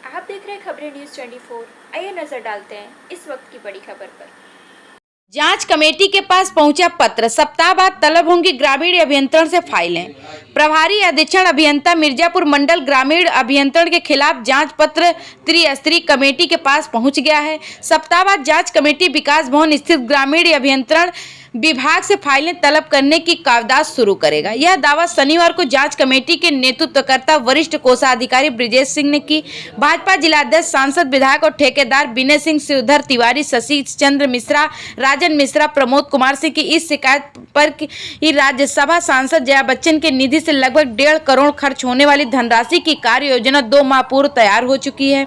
आप देख रहे हैं खबरें न्यूज़ 24। आइए नजर डालते हैं इस वक्त की बड़ी खबर पर। जांच कमेटी के पास पहुंचा पत्र, सप्ताह बाद तलब होंगी ग्रामीण अभियंत्रण से फाइलें। प्रभारी अधीक्षण अभियंता मिर्जापुर मंडल ग्रामीण अभियंत्रण के खिलाफ जांच पत्र त्रिस्तरीय कमेटी के पास पहुंच गया है। सप्ताह बाद जांच कमेटी विकास भवन स्थित ग्रामीण अभियंत्रण विभाग से फाइलें तलब करने की कावदास शुरू करेगा। यह दावा शनिवार को जांच कमेटी के नेतृत्वकर्ता वरिष्ठ कोषाधिकारी ब्रिजेश सिंह ने की। भाजपा जिलाध्यक्ष, सांसद, विधायक और ठेकेदार विनय सिंह, श्रीधर तिवारी, शशि चंद्र मिश्रा, राजन मिश्रा, प्रमोद कुमार सिंह की इस शिकायत पर कि राज्यसभा सांसद जया बच्चन के निधि से लगभग 1.5 करोड़ खर्च होने वाली धनराशि की कार्य योजना 2 माह पूर्व तैयार हो चुकी है।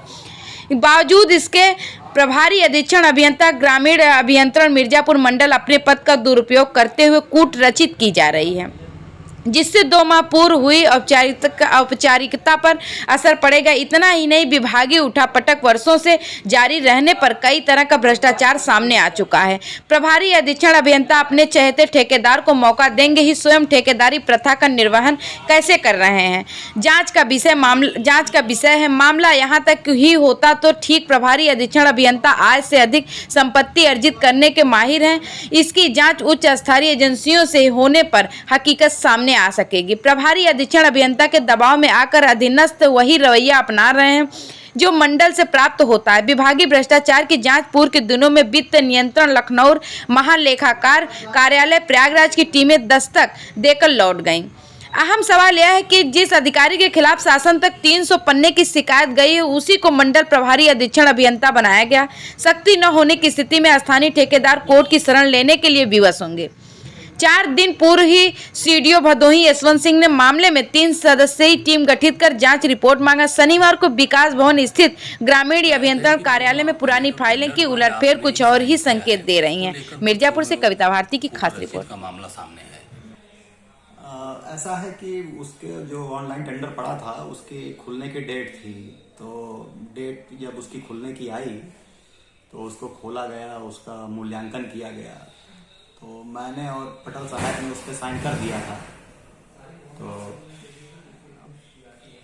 बावजूद इसके प्रभारी अधीक्षण अभियंता ग्रामीण अभियंत्रण मिर्जापुर मंडल अपने पद का दुरुपयोग करते हुए कूट रचित की जा रही है, जिससे 2 माह पूर्व हुई औपचारिकता पर असर पड़ेगा। इतना ही नहीं, विभागीय उठापटक वर्षों से जारी रहने पर कई तरह का भ्रष्टाचार सामने आ चुका है। प्रभारी अधीक्षण अभियंता अपने चहेते ठेकेदार को मौका देंगे ही स्वयं ठेकेदारी प्रथा का निर्वहन कैसे कर रहे हैं। जांच का विषय है। मामला यहाँ तक ही होता तो ठीक, प्रभारी अधीक्षण अभियंता आय से अधिक संपत्ति अर्जित करने के माहिर हैं। इसकी जाँच उच्च स्तरीय एजेंसियों से होने पर हकीकत सामने आ सकेगी। प्रभारी अधीक्षण अभियंता के दबाव में आकर अधीनस्थ वही रवैया अपना रहे हैं जो मंडल से प्राप्त होता है। विभागीय भ्रष्टाचार की जांच पूर्व के दिनों में वित्त नियंत्रण लखनऊ महालेखाकार कार्यालय प्रयागराज की टीमें दस्तक देकर लौट गईं। अहम सवाल यह है कि जिस अधिकारी के खिलाफ शासन तक 300 पन्ने की शिकायत गई है, उसी को मंडल प्रभारी अधीक्षण अभियंता बनाया गया। शक्ति न होने की स्थिति में स्थानीय ठेकेदार कोर्ट की शरण लेने के लिए विवश होंगे। 4 दिन पूर्व ही सीडीओ भदोही यशवंत सिंह ने मामले में 3 सदस्यीय टीम गठित कर जांच रिपोर्ट मांगा। शनिवार को विकास भवन स्थित ग्रामीण अभियंत्रण कार्यालय में पुरानी फाइलें की उलटफेर कुछ और ही संकेत दे रही हैं। मिर्जापुर से कविता भारती की खास रिपोर्ट। का मामला सामने है। ऐसा है कि उसके जो ऑनलाइन टेंडर पड़ा था उसके खुलने की डेट थी, तो डेट जब उसकी खुलने की आई तो उसको खोला गया, उसका मूल्यांकन किया गया। तो मैंने और पटल साहब ने उस पर साइन कर दिया था, तो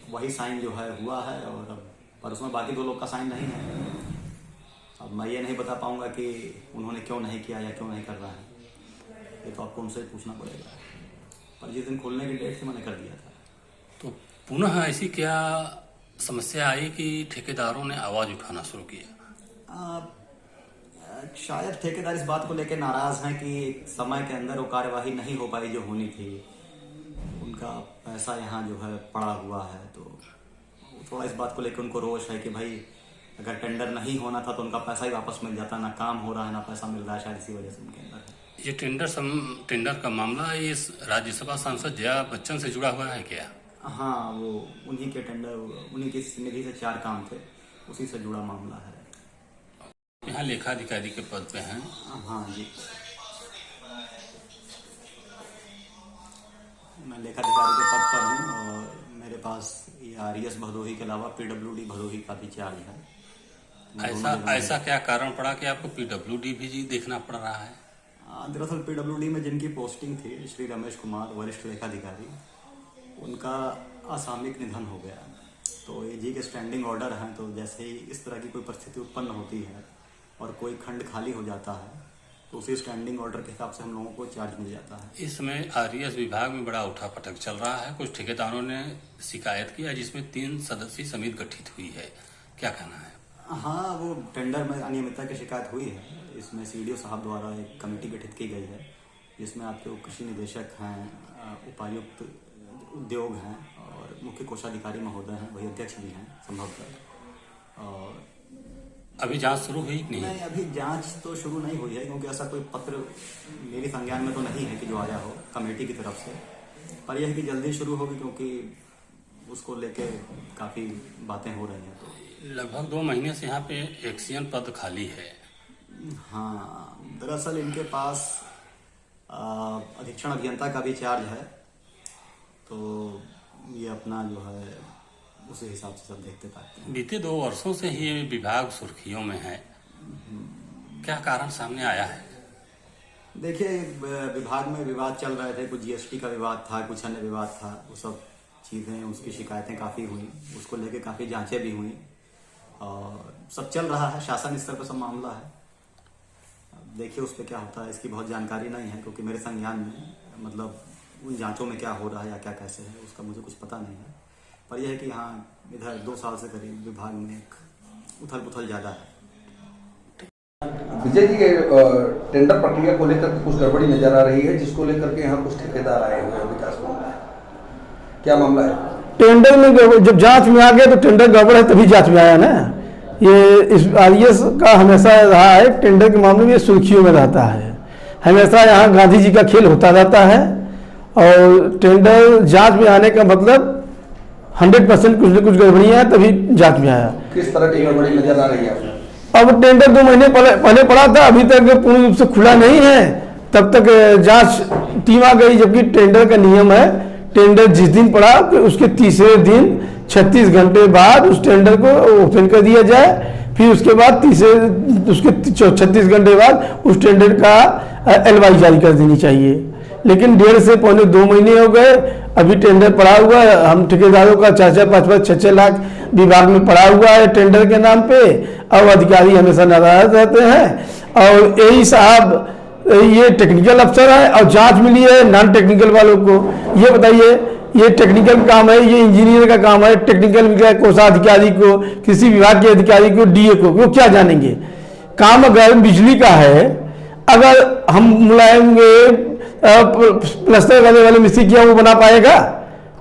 वही साइन जो है हुआ है, और पर उसमें बाकी 2 लोग का साइन नहीं है। अब मैं ये नहीं बता पाऊंगा कि उन्होंने क्यों नहीं किया या क्यों नहीं कर रहा है, ये तो आपको उनसे पूछना पड़ेगा। पर जिस दिन खोलने की डेट थी मैंने कर दिया था। तो पुनः ऐसी क्या समस्या आई कि ठेकेदारों ने आवाज उठाना शुरू किया? शायद ठेकेदार इस बात को लेकर नाराज हैं कि समय के अंदर वो कार्यवाही नहीं हो पाई जो होनी थी। उनका पैसा यहाँ जो है पड़ा हुआ है, तो थोड़ा इस बात को लेकर उनको रोष है कि भाई अगर टेंडर नहीं होना था तो उनका पैसा ही वापस मिल जाता। ना काम हो रहा है, ना पैसा मिल रहा है, शायद इसी वजह से उनके अंदर है। ये टेंडर का मामला इस राज्यसभा सांसद जया बच्चन से जुड़ा हुआ है क्या? हाँ, वो उन्हीं के टेंडर, उन्हीं की निधि से 4 काम थे, उसी से जुड़ा मामला है। यहाँ लेखाधिकारी के पद पे हैं। हाँ जी, मैं लेखाधिकारी के पद पर हूँ और मेरे पास आरएस भदोही के अलावा पीडब्ल्यूडी भदोही का भी चार्ज है। ऐसा क्या कारण पड़ा कि आपको पीडब्ल्यूडी भी देखना पड़ रहा है? दरअसल पीडब्ल्यूडी में जिनकी पोस्टिंग थी, श्री रमेश कुमार वरिष्ठ लेखाधिकारी, उनका असामयिक निधन हो गया। तो एजी के स्टैंडिंग ऑर्डर हैं, तो जैसे ही इस तरह की कोई परिस्थिति उत्पन्न होती है और कोई खंड खाली हो जाता है तो उसी स्टैंडिंग ऑर्डर के हिसाब से हम लोगों को चार्ज मिल जाता है। इस समय आरएस विभाग में बड़ा उठापटक चल रहा है। कुछ ठेकेदारों ने शिकायत की है जिसमें 3 सदस्यीय समिति गठित हुई है, क्या कहना है? हाँ, वो टेंडर में अनियमितता की शिकायत हुई है। इसमें सीडीओ साहब द्वारा एक कमेटी गठित की गई है, जिसमें आपके कृषि निदेशक हैं, उपायुक्त उद्योग हैं और मुख्य कोषाधिकारी महोदय हैं, वही अध्यक्ष भी हैं संभवतः। और अभी जांच शुरू हुई नहीं? नहीं, अभी जांच तो शुरू नहीं हुई है, क्योंकि ऐसा कोई पत्र मेरी संज्ञान में तो नहीं है कि जो आया हो कमेटी की तरफ से। पर यह है कि जल्दी शुरू होगी, क्योंकि उसको लेके काफ़ी बातें हो रही हैं। तो लगभग 2 महीने से यहाँ पे एक्सियन पद खाली है। हाँ, दरअसल इनके पास अधीक्षण अभियंता का भी चार्ज है, तो ये अपना जो है उसी हिसाब से सब देखते पाते हैं। बीते 2 वर्षों से ही ये विभाग सुर्खियों में है, क्या कारण सामने आया है? देखिए, विभाग में विवाद चल रहे थे, कुछ जीएसटी का विवाद था, कुछ अन्य विवाद था, वो सब चीज़ें, उसकी शिकायतें काफ़ी हुई, उसको लेके काफ़ी जांचें भी हुई। और सब चल रहा है, शासन स्तर पर सब मामला है। अब देखिए उस पर क्या होता है, इसकी बहुत जानकारी नहीं है क्योंकि मेरे संज्ञान में मतलब उन जांचों में क्या हो रहा है या क्या कैसे है उसका मुझे कुछ पता नहीं है। पर यह है कि हाँ, इधर 2 साल से करीब विभाग में एक उथल पुथल ज़्यादा है। विजय जी, टेंडर प्रक्रिया को लेकर कुछ गड़बड़ी नजर आ रही है, जिसको लेकर के यहाँ कुछ ठेकेदार आए हुए हैं विकास में, क्या मामला है? टेंडर में जब जांच में आ गया तो टेंडर गड़बड़ है तभी जांच में आया ना। ये इस आरएस का हमेशा रहा है, टेंडर के मामले में सुर्खियों में रहता है, हमेशा यहाँ गांधी जी का खेल होता रहता है। और टेंडर जांच में आने का मतलब 100% कुछ न कुछ गड़बड़ियाँ हैं तभी जांच में आया। किस तरह की गड़बड़ी नजर आ रही है? अब टेंडर 2 महीने पहले पड़ा था, अभी तक पूर्ण रूप से खुला नहीं है, तब तक जांच टीम आ गई। जबकि टेंडर का नियम है, टेंडर जिस दिन पड़ा उसके तीसरे दिन 36 घंटे बाद उस टेंडर को ओपन कर दिया जाए, फिर उसके बाद उसके 36 घंटे बाद उस टेंडर का एलवाई जारी कर देनी चाहिए। लेकिन 1.5 से पौने 2 महीने हो गए, अभी टेंडर पड़ा हुआ है। हम ठेकेदारों का 4-4, 5-5, 6-6 लाख विभाग में पड़ा हुआ है टेंडर के नाम पे, और अधिकारी हमेशा नाराज रहते हैं। और यही साहब ये टेक्निकल अफसर है और जांच मिली है नॉन टेक्निकल वालों को। ये बताइए, ये टेक्निकल काम है, ये इंजीनियर का काम है, टेक्निकल कोषाधिकारी को, कृषि विभाग के अधिकारी को, डीए को, वो क्या जानेंगे? काम अगर बिजली का है, अगर हम बुलाएंगे प्लस्तर करने वाले मिस्त्री किया वो बना पाएगा?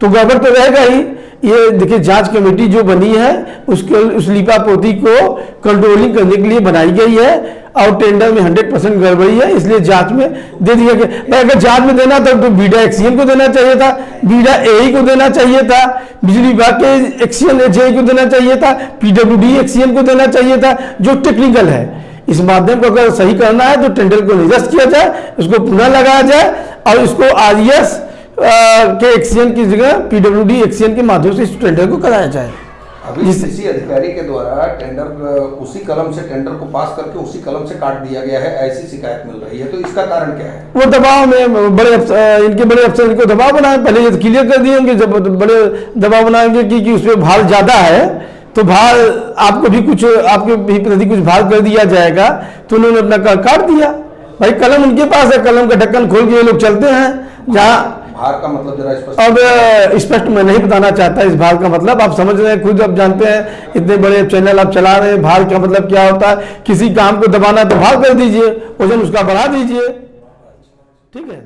तो गड़बड़ तो रहेगा ही। ये देखिए, जांच कमेटी जो बनी है उसके उस लीपापोती को कंट्रोलिंग करने के लिए बनाई गई है और टेंडर में 100% गड़बड़ी है, इसलिए जांच में दे दिया गया। अगर जांच में देना था तो बीडा एक्सीएन को देना चाहिए था, बीडा एई को देना चाहिए था, बिजली विभाग के एक्सीएन एजेई को देना चाहिए था, पीडब्ल्यूडी एक्सीएन को देना चाहिए था, जो टेक्निकल है। इस माध्यम को अगर सही करना है तो टेंडर को निरस्त किया जाए, उसको पुनः लगाया जाए और इसको आरएस के एक्सीएन की जगह पीडब्ल्यूडी एक्सीएन के माध्यम से इस टेंडर को कराया जाए। अभी किसी अधिकारी के द्वारा टेंडर उसी कलम से टेंडर को पास करके उसी कलम से काट दिया गया है, ऐसी शिकायत मिल रही है, तो इसका कारण क्या है? वो दबाव में इनके बड़े अफसर इनको दबाव बनाए, पहले ये क्लियर कर दिए होंगे, जब बड़े दबाव बनाएंगे कि उस पर भार ज्यादा है तो भार आपको भी कुछ, आपके भी प्रति कुछ भार कर दिया जाएगा, तो उन्होंने अपना काट दिया। भाई कलम उनके पास है, कलम का ढक्कन खोल के ये लोग चलते हैं। जहाँ भार का मतलब जरा स्पष्ट, अब स्पष्ट मैं नहीं बताना चाहता इस भार का मतलब, आप समझ रहे हैं खुद, आप जानते हैं, इतने बड़े चैनल आप चला रहे हैं, भार का मतलब क्या होता है। किसी काम को दबाना तो भार कर दीजिए, वजन उसका बढ़ा दीजिए, ठीक है।